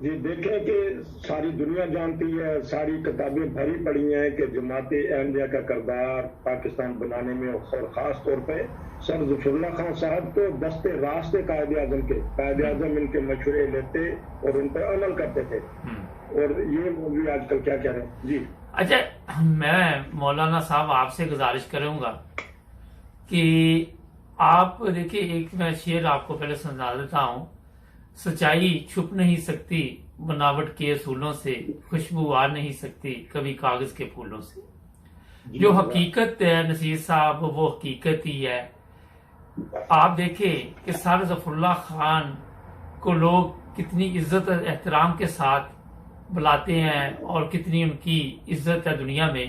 جی دیکھیں کہ ساری دنیا جانتی ہے، ساری کتابیں بھری پڑی ہیں کہ جماعت احمدیہ کا کردار پاکستان بنانے میں، اور خاص طور پہ سر ظفر اللہ خان صاحب کو دستے راستے قائد اعظم ان کے مشورے لیتے اور ان پر عمل کرتے تھے. اور یہ مولوی آج کل کیا کہہ رہے ہیں. جی اچھا، میں مولانا صاحب آپ سے گزارش کروں گا کہ آپ دیکھیں، ایک میں شعر آپ کو پہلے سنا دیتا ہوں. سچائی چھپ نہیں سکتی بناوٹ کے اصولوں سے، خوشبو آ نہیں سکتی کبھی کاغذ کے پھولوں سے. جو حقیقت ہے نصیر صاحب، وہ حقیقت ہی ہے. آپ دیکھیں کہ سر ظفر اللہ خان کو لوگ کتنی عزت احترام کے ساتھ بلاتے ہیں اور کتنی ان کی عزت ہے دنیا میں.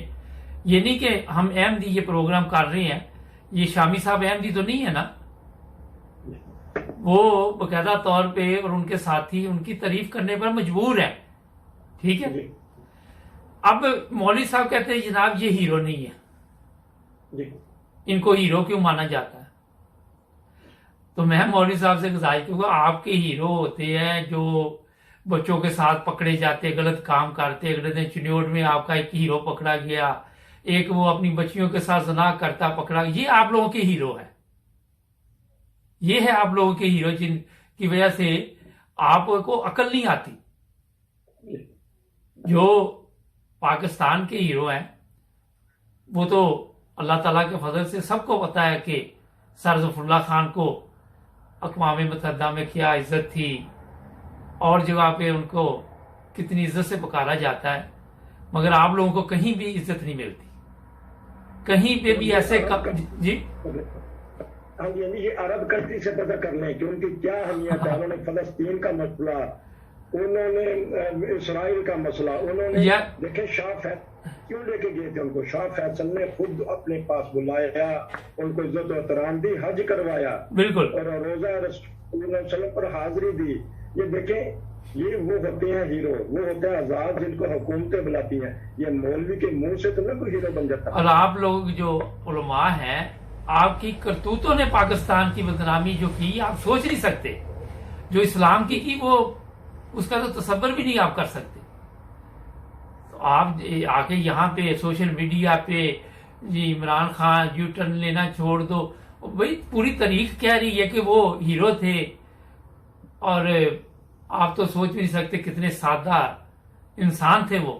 یہ نہیں کہ ہم احمدی یہ پروگرام کر رہے ہیں، یہ شامی صاحب احمدی تو نہیں ہے نا، وہ باقاعدہ طور پہ اور ان کے ساتھی ان کی تعریف کرنے پر مجبور ہیں. ٹھیک ہے. اب مولوی صاحب کہتے ہیں جناب یہ ہیرو نہیں ہے، ان کو ہیرو کیوں مانا جاتا ہے؟ تو میں مولوی صاحب سے گزارش کروں گا، آپ کے ہیرو ہوتے ہیں جو بچوں کے ساتھ پکڑے جاتے، غلط کام کرتے. اگلے دن چنیوٹ میں آپ کا ایک ہیرو پکڑا گیا، ایک وہ اپنی بچیوں کے ساتھ زنا کرتا پکڑا. یہ آپ لوگوں کے ہیرو ہے، یہ ہے آپ لوگوں کے ہیرو جن کی وجہ سے آپ کو عقل نہیں آتی. جو پاکستان کے ہیرو ہیں وہ تو اللہ تعالیٰ کے فضل سے سب کو پتا ہے کہ سر ظفر اللہ خان کو اقوام متحدہ میں کیا عزت تھی، اور جگہ پہ ان کو کتنی عزت سے پکارا جاتا ہے. مگر آپ لوگوں کو کہیں بھی عزت نہیں ملتی، کہیں پہ بھی ایسے جی ہاں جی، یہ عرب کنٹری سے پتہ کر لیں کہ ان کی کیا اہمیت ہے. انہوں نے فلسطین کا مسئلہ، انہوں نے اسرائیل کا مسئلہ، انہوں نے دیکھیں شاہ فیصل کیوں لے کے گئے تھے ان کو. شاہ فیصل نے خود اپنے پاس بلایا، ان کو عزت و احترام دی، حج کروایا، بالکل، اور روزہ رسول اللہ علیہ وسلم پر حاضری دی. یہ دیکھیں یہ وہ ہوتے ہیں ہیرو، وہ ہوتے ہیں آزاد جن کو حکومتیں بلاتی ہیں. یہ مولوی کے منہ سے تو نہ کوئی ہیرو بن جاتا. اور آپ لوگ جو علماء ہیں، آپ کی کرتوتوں نے پاکستان کی بدنامی جو کی آپ سوچ نہیں سکتے. جو اسلام کی وہ اس کا تو تصور بھی نہیں آپ کر سکتے. تو آپ آ کے یہاں پہ سوشل میڈیا پہ جی عمران خان یو ٹرن لینا چھوڑ دو. بھائی پوری تاریخ کہہ رہی ہے کہ وہ ہیرو تھے، اور آپ تو سوچ بھی نہیں سکتے کتنے سادہ انسان تھے وہ.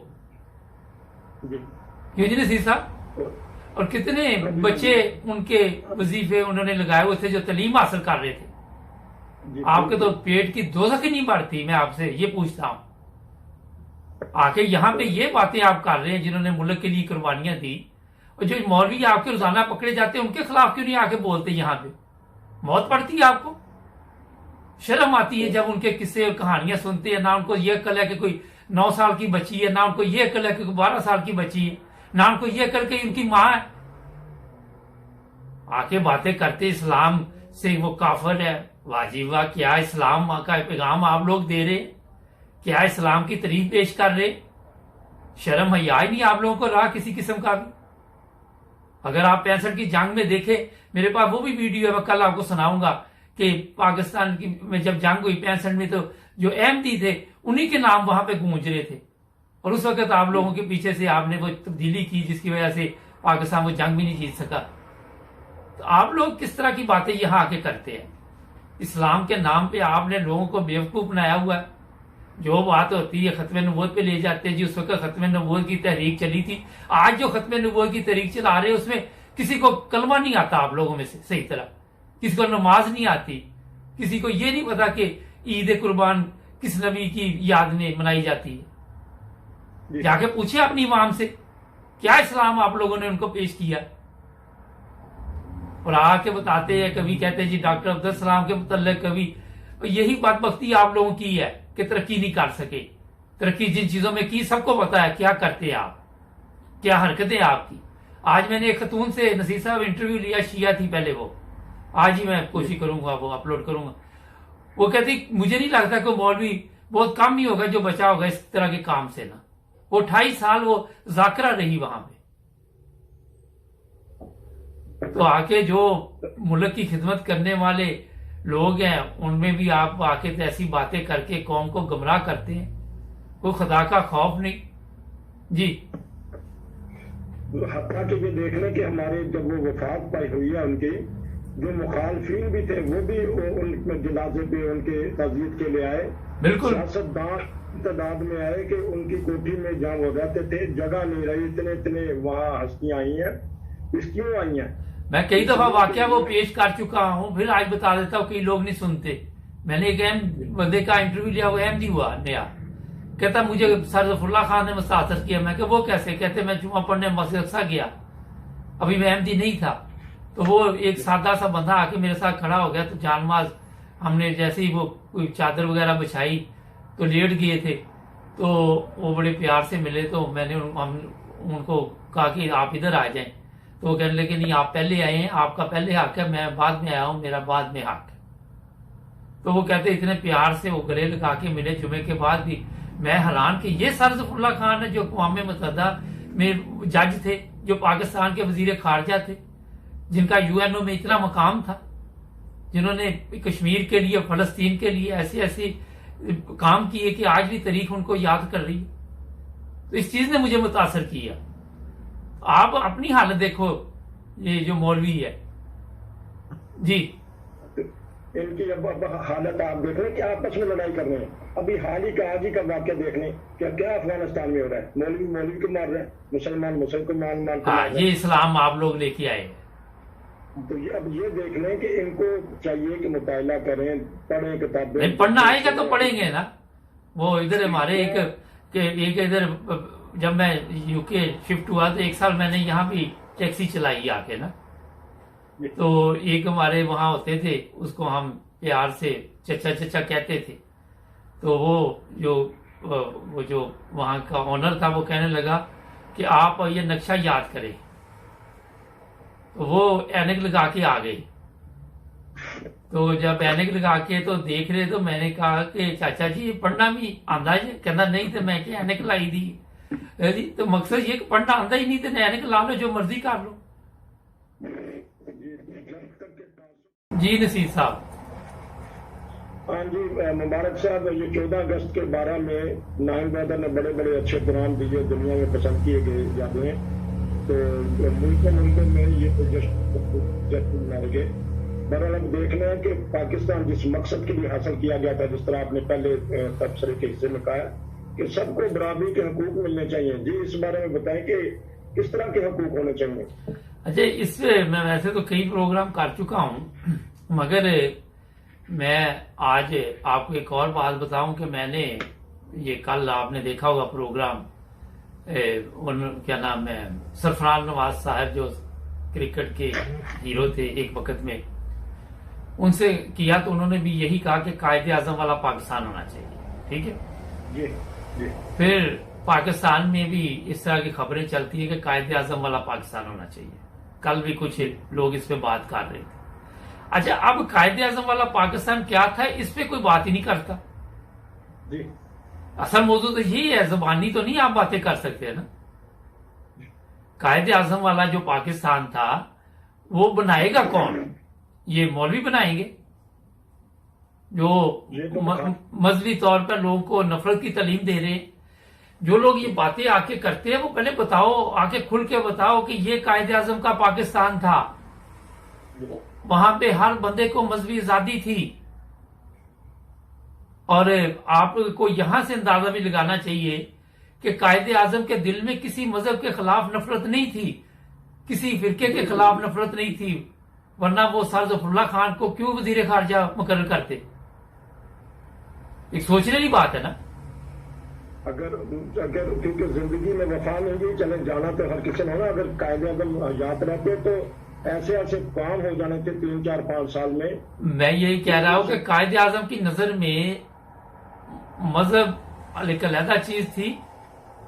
کیوں جی نصیر صاحب؟ اور کتنے بچے ان کے وظیفے انہوں نے لگائے ہوئے تھے جو تعلیم حاصل کر رہے تھے. آپ کے تو پیٹ کی دوزخ ہی نہیں بڑھتی. میں آپ سے یہ پوچھتا ہوں، آ کے یہاں پہ یہ باتیں آپ کر رہے ہیں جنہوں نے ملک کے لیے قربانیاں دی، اور جو مولوی آپ کے روزانہ پکڑے جاتے ہیں ان کے خلاف کیوں نہیں آ کے بولتے؟ یہاں پہ موت پڑتی ہے آپ کو؟ شرم آتی ہے جب ان کے قصے اور کہانیاں سنتے ہیں. نہ ان کو یہ عقل ہے کہ کوئی 9 سال کی بچی ہے، نہ ان کو یہ عقل ہے کہ کوئی 12 سال کی بچی ہے، نہ ان کو یہ عقل کہ ان کی ماں ہے. آ کے باتیں کرتے اسلام سے وہ کافر ہے. واجب واہ، کیا اسلام کا پیغام آپ لوگ دے رہے، کیا اسلام کی تعریف پیش کر رہے؟ شرم حیا ہی نہیں آپ لوگوں کو رہا کسی قسم کا بھی. اگر آپ 65 کی جنگ میں دیکھیں، میرے پاس وہ بھی ویڈیو ہے، میں کل آپ کو سناؤں گا کہ پاکستان کی میں جب جنگ ہوئی 65 میں، تو جو احمدی تھے انہی کے نام وہاں پہ گونج رہے تھے. اور اس وقت آپ لوگوں کے پیچھے سے آپ نے وہ تبدیلی کی جس کی وجہ سے پاکستان وہ جنگ بھی نہیں جیت سکا. تو آپ لوگ کس طرح کی باتیں یہاں آ کے کرتے ہیں؟ اسلام کے نام پہ آپ نے لوگوں کو بیوقوف بنایا ہوا ہے. جو بات ہوتی ہے ختم نبوت پہ لے جاتے ہیں. جی اس وقت ختم نبوت کی تحریک چلی تھی. آج جو ختم نبوت کی تحریک چلا رہے ہیں اس میں کسی کو کلمہ نہیں آتا آپ لوگوں میں سے صحیح طرح، کسی کو نماز نہیں آتی، کسی کو یہ نہیں پتا کہ عید قربان کس نبی کی یاد میں منائی جاتی ہے. جا کے پوچھے اپنی عوام سے کیا اسلام آپ لوگوں نے ان کو پیش کیا. اور آ کے بتاتے ہیں، کبھی کہتے ہیں جی ڈاکٹر عبدالسلام کے متعلق، کبھی یہی بدبختی آپ لوگوں کی ہے کہ ترقی نہیں کر سکے. ترقی جن چیزوں میں کی سب کو پتا ہے کیا کرتے ہیں آپ، کیا حرکتیں آپ کی. آج میں نے ایک خاتون سے نصیر صاحب انٹرویو لیا، شیعہ تھی پہلے، وہ آج ہی میں کوشش کروں گا وہ اپلوڈ کروں گا. وہ کہتی مجھے نہیں لگتا کہ مولوی بہت کم ہی ہوگا جو بچا ہوگا اس طرح کے کام سے. نا وہ 28 سال وہ ذاکرہ رہی وہاں پہ. تو آ کے جو ملک کی خدمت کرنے والے لوگ ہیں ان میں بھی آپ آ کے ایسی باتیں کر کے قوم کو گمراہ کرتے ہیں. کوئی خدا کا خوف نہیں. جی حتیٰ کہ یہ دیکھ لیں کہ ہمارے جب وہ وفات پائی ہوئی ہے ان کی جو مخالفین بھی تھے وہ بھی ان جنازے پہ ان کے تعزیت کے لیے آئے. بالکل سیاستدان تعداد میں آئے کہ ان کی کوٹھی میں جہاں وہ رہتے تھے جگہ نہیں رہی. اتنے وہاں ہستیاں آئی ہیں. اس کیوں آئی ہیں؟ میں کئی دفعہ واقعہ وہ پیش کر چکا ہوں, پھر آج بتا دیتا ہوں. کئی لوگ نہیں سنتے. میں نے ایک اہم بندے کا انٹرویو لیا, وہ احمدی ہوا نیا, کہتا مجھے سر ظفر اللہ خان نے مستاثر کیا. میں کہ وہ کیسے؟ کہتے میں جمعہ پڑھنے مسجد اقصی گیا, ابھی میں احمدی نہیں تھا, تو وہ ایک سادہ سا بندہ آ کے میرے ساتھ کھڑا ہو گیا, تو جان ماز ہم نے جیسے ہی وہ کوئی چادر وغیرہ بچھائی تو لیٹ گئے تھے, تو وہ بڑے پیار سے ملے. تو میں نے ان کو کہا کہ آپ ادھر آ جائیں, تو وہ کہنے لگے نہیں آپ پہلے آئے ہیں, آپ کا پہلے حق ہے, میں بعد میں آیا ہوں, میرا بعد میں حق ہے. تو وہ کہتے اتنے پیار سے وہ گلے لگا کے ملے جمعے کے بعد بھی. میں حیران کہ یہ سر ظفر اللہ خان ہے جو اقوام متحدہ میں جج تھے, جو پاکستان کے وزیر خارجہ تھے, جن کا یو این او میں اتنا مقام تھا, جنہوں نے کشمیر کے لیے, فلسطین کے لیے ایسے ایسے کام کیے کہ آج بھی تاریخ ان کو یاد کر رہی ہے. تو اس چیز نے مجھے متاثر کیا. آپ اپنی حالت دیکھو, یہ جو مولوی ہے. جی ان کی اب حالت آپ دیکھ رہے ہیں کہ آپس میں لڑائی کر رہے ہیں. ابھی حال ہی کا آج ہی کا واقعہ دیکھ لیں کیا افغانستان میں ہو رہا ہے. مولوی کو مار رہے ہیں, مسلمان کو مان یہ اسلام آپ لوگ لے کے آئے. تو اب یہ دیکھ لیں کہ ان کو چاہیے کہ مطالعہ کریں, پڑھیں کتابیں. پڑھنا آئے گا تو پڑھیں گے نا. وہ ادھر ہمارے ایک ادھر جب میں یو کے شفٹ ہوا تو 1 سال میں نے یہاں بھی ٹیکسی چلائی آ کے نا. تو ایک ہمارے وہاں ہوتے تھے, اس کو ہم پیار سے چچا چچا کہتے تھے. تو وہ جو وہاں کا آنر تھا وہ کہنے لگا کہ آپ یہ نقشہ یاد کریں. تو وہ اینک لگا کے آ گئی. تو جب اینک لگا کے تو دیکھ رہے تو میں نے کہا کہ چاچا جی پڑھنا بھی آندا ہے؟ کہنا نہیں. تو میں کہ اینک لائی دی جی, تو مقصد یہ کہ پڑھنا آندا ہی نہیں, تو اینک لا لو, جو مرضی کر لو. جی نصیر صاحب. ہاں جی مبارک صاحب, یہ 14 اگست کے بارہ میں نائن بردر نے بڑے بڑے اچھے قرآن دیے, دنیا میں پسند کیے گئے جاتے ہیں. تو ملکوں میں یہ جشن منائے گئے. بہرحال ہم دیکھ رہے ہیں کہ پاکستان جس مقصد کے لیے حاصل کیا گیا تھا, جس طرح آپ نے پہلے تبصرے کے حصے میں کہا کہ سب کو برابری کے حقوق ملنے چاہیے. جی اس بارے میں بتائیں کہ کس طرح کے حقوق ہونے چاہیے. اچھا, اس پہ میں ویسے تو کئی پروگرام کر چکا ہوں, مگر میں آج آپ کو ایک اور بات بتاؤں کہ میں نے یہ کل آپ نے دیکھا ہوگا پروگرام, کیا نام ہے, سرفراز نواز صاحب جو کرکٹ کے ہیرو تھے ایک وقت میں, ان سے کیا تو انہوں نے بھی یہی کہا کہ قائد اعظم والا پاکستان ہونا چاہیے. ٹھیک ہے جی جی. پھر پاکستان میں بھی اس طرح کی خبریں چلتی ہیں کہ قائد اعظم والا پاکستان ہونا چاہیے. کل بھی کچھ لوگ اس پہ بات کر رہے تھے. اچھا, اب قائد اعظم والا پاکستان کیا تھا اس پہ کوئی بات ہی نہیں کرتا. جی اصل موضوع تو یہی ہے, زبانی تو نہیں آپ باتیں کر سکتے نا. قائد اعظم والا جو پاکستان تھا وہ بنائے گا کون؟ یہ مولوی بنائیں گے جو مذہبی طور پر لوگوں کو نفرت کی تعلیم دے رہے ہیں. جو لوگ یہ باتیں آ کے کرتے ہیں وہ پہلے بتاؤ, آ کے کھل کے بتاؤ کہ یہ قائد اعظم کا پاکستان تھا, وہاں پہ ہر بندے کو مذہبی آزادی تھی. اور آپ کو یہاں سے اندازہ بھی لگانا چاہیے کہ قائد اعظم کے دل میں کسی مذہب کے خلاف نفرت نہیں تھی, کسی فرقے کے خلاف نفرت نہیں تھی, ورنہ وہ سر ظفر اللہ خان کو کیوں وزیر خارجہ مقرر کرتے؟ ایک سوچنے والی بات ہے نا. اگر کیونکہ زندگی میں وفا نہیں گئی, چلے جانا تو ہر کسی نے ہونا. اگر قائد اعظم یاد رہتے تو ایسے ایسے کام ہو جانے تھے 3 4 5 سال میں. میں یہی کہہ رہا ہوں کہ قائد اعظم کی نظر میں مذہب ایک علیحدہ چیز تھی,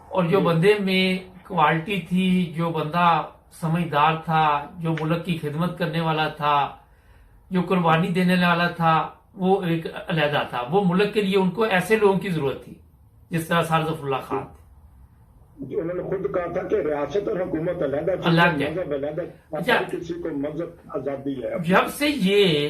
اور جو بندے میں کوالٹی تھی, جو بندہ سمجھدار تھا, جو ملک کی خدمت کرنے والا تھا, جو قربانی دینے والا تھا, وہ ایک علیحدہ تھا. وہ ملک کے لیے ان کو ایسے لوگوں کی ضرورت تھی جس طرح سر ظفر اللہ خان تھے. انہوں نے خود کہا تھا کہ ریاست اور حکومت علیحدہ, مذہب علیحدہ, کسی کو مذہب آزادی ہے. جب سے یہ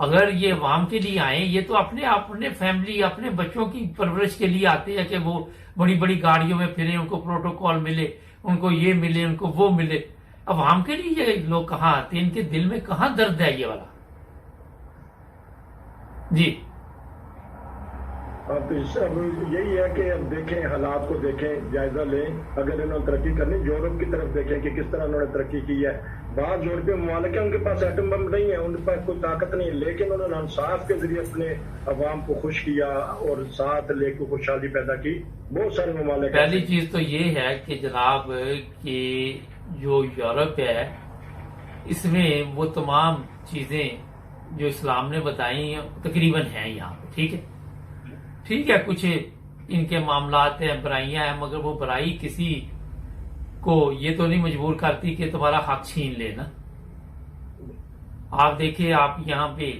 اگر یہ عوام کے لیے آئیں، یہ تو اپنے فیملی اپنے بچوں کی پرورش کے لیے آتے ہیں کہ وہ بڑی بڑی گاڑیوں میں پھریں، ان کو پروٹوکول ملے، ان کو یہ ملے، ان کو وہ ملے۔ عوام کے لیے یہ لوگ کہاں آتے ہیں؟ ان کے دل میں کہاں درد ہے یہ والا؟ جی اب یہی ہے کہ اب دیکھیں، حالات کو دیکھیں، جائزہ لیں۔ اگر انہوں نے ترقی کرنی، یورپ کی طرف دیکھیں کہ کس طرح انہوں نے ترقی کی ہے۔ بعض یورپی ممالک ہیں ان کے پاس ایٹم بم نہیں ہے، ان کے پاس کوئی طاقت نہیں ہے، لیکن انہوں نے انصاف کے ذریعے اپنے عوام کو خوش کیا اور ساتھ لے کے خوشحالی پیدا کی۔ بہت سارے ممالک، پہلی چیز تو یہ ہے کہ جناب کہ جو یورپ ہے اس میں وہ تمام چیزیں جو اسلام نے بتائی ہیں تقریباً ہیں یہاں پہ، ٹھیک ہے، ٹھیک ہے، کچھ ان کے معاملات ہیں، برائیاں ہیں، مگر وہ برائی کسی کو یہ تو نہیں مجبور کرتی کہ تمہارا حق چھین لے نا۔ آپ دیکھیں، آپ یہاں پہ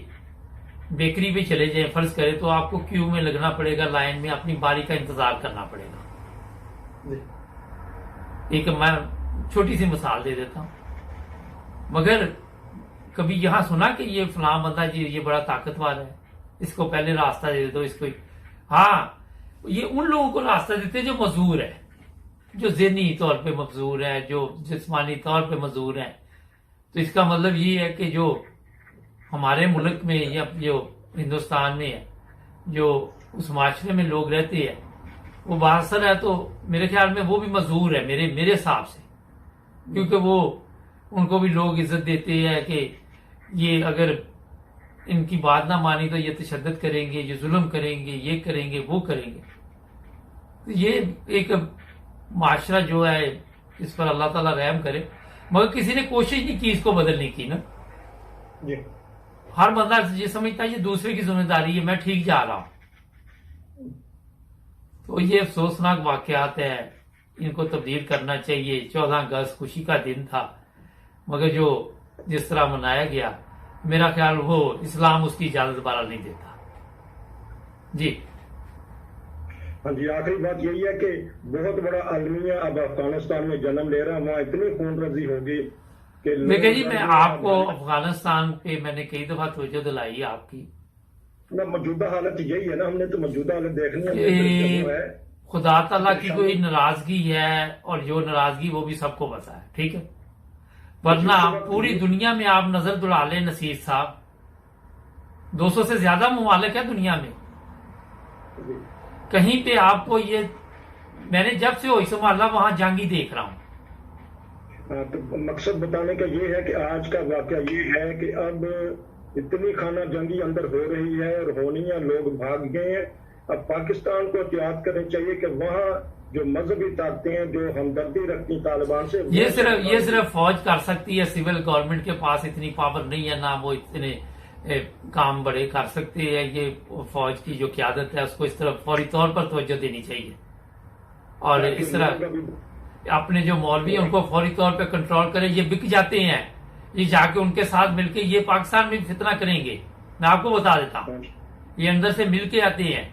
بیکری پہ چلے جائیں، فرض کریں تو آپ کو کیو میں لگنا پڑے گا، لائن میں اپنی باری کا انتظار کرنا پڑے گا۔ ایک میں چھوٹی سی مثال دے دیتا ہوں، مگر کبھی یہاں سنا کہ یہ فلاں بندہ جی یہ بڑا طاقتور ہے، اس کو پہلے راستہ دے دو، اس کو ہاں یہ ان لوگوں کو راستہ دیتے ہیں جو معذور ہے، جو ذہنی طور پہ معذور ہے، جو جسمانی طور پہ معذور ہے۔ تو اس کا مطلب یہ ہے کہ جو ہمارے ملک میں یا جو ہندوستان میں ہے، جو اس معاشرے میں لوگ رہتے ہیں، وہ بااثر ہے، تو میرے خیال میں وہ بھی معذور ہے میرے حساب سے، کیونکہ وہ ان کو بھی لوگ عزت دیتے ہیں کہ یہ اگر ان کی بات نہ مانی تو یہ تشدد کریں گے، یہ ظلم کریں گے، یہ کریں گے، وہ کریں گے۔ یہ ایک معاشرہ جو ہے اس پر اللہ تعالیٰ رحم کرے، مگر کسی نے کوشش نہیں کی اس کو بدلنے کی نا۔ جی ہر بندہ یہ سمجھتا ہے یہ دوسرے کی ذمہ داری ہے، میں ٹھیک جا رہا ہوں۔ تو یہ افسوسناک واقعات ہے، ان کو تبدیل کرنا چاہیے۔ 14 اگست خوشی کا دن تھا، مگر جو جس طرح منایا گیا، میرا خیال وہ اسلام اس کی اجازت دوبارہ نہیں دیتا۔ جی ہاں جی، آخری بات یہی ہے کہ بہت بڑا المیہ اب افغانستان میں جنم لے رہا ہے، وہاں اتنی خون ریزی ہوگی کہ دیکھیں جی، میں آپ کو افغانستان پہ میں نے کئی دفعہ توجہ دلائی آپ کی، موجودہ حالت یہی ہے نا، ہم نے تو موجودہ حالت دیکھنی ہے۔ خدا تعالیٰ کی کوئی ناراضگی ہے، اور جو ناراضگی وہ بھی سب کو پتا ہے، ٹھیک ہے، ورنہ پوری دنیا میں آپ نظر دوڑا لیں نصیر صاحب، 200 سے زیادہ ممالک ہیں دنیا میں، کہیں پہ آپ کو یہ، میں نے جب سے ہوئی سنبھالا وہاں جنگی دیکھ رہا ہوں۔ تو مقصد بتانے کا یہ ہے کہ آج کا واقعہ یہ ہے کہ اب اتنی خانہ جنگی اندر ہو رہی ہے اور ہونی ہے، لوگ بھاگ گئے ہیں۔ اب پاکستان کو احتیاط کرنی چاہیے کہ وہاں جو مذہبی طاقتیں ہیں جو ہمدردی رکھتی طالبان سے، یہ صرف فوج کر سکتی ہے، سول گورنمنٹ کے پاس اتنی پاور نہیں ہے، نہ وہ اتنے کام بڑے کر سکتے ہیں۔ یہ فوج کی جو قیادت ہے اس کو اس طرف فوری طور پر توجہ دینی چاہیے، اور اس طرح اپنے جو مولوی ہیں ان کو فوری طور پہ کنٹرول کرے۔ یہ بک جاتے ہیں، یہ جا کے ان کے ساتھ مل کے یہ پاکستان میں فتنہ کریں گے، میں آپ کو بتا دیتا ہوں، یہ اندر سے مل کے آتے ہیں،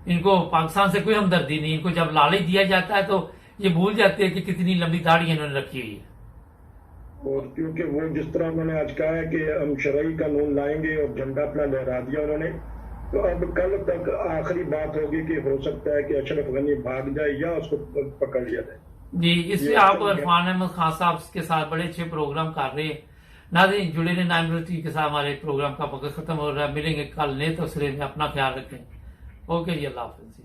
ان کو پاکستان سے کوئی ہمدردی نہیں، ان کو جب لالچ دیا جاتا ہے تو یہ بھول جاتے ہیں کہ کتنی لمبی داڑھی انہوں نے رکھی ہوئی ہے۔ اور کیونکہ وہ جس طرح انہوں نے آج کہا ہے کہ ہم شرعی قانون لائیں گے اور جھنڈا اپنا لہرا دیا انہوں نے، تو اب کل تک آخری بات ہوگی کہ ہو سکتا ہے کہ اشرف غنی بھاگ جائے یا اس کو پکڑ لیا جائے۔ جی، اس سے آپ عرفان احمد خان صاحب کے ساتھ بڑے اچھے پروگرام کر رہے ہیں۔ ناظرین، جڑے رہے 9 کے ساتھ، ہمارے پروگرام کا وقت ختم ہو رہا ہے، ملیں گے کل نئے تبصرے میں، اپنا خیال رکھیں۔ اوکے جی، اللہ حافظ۔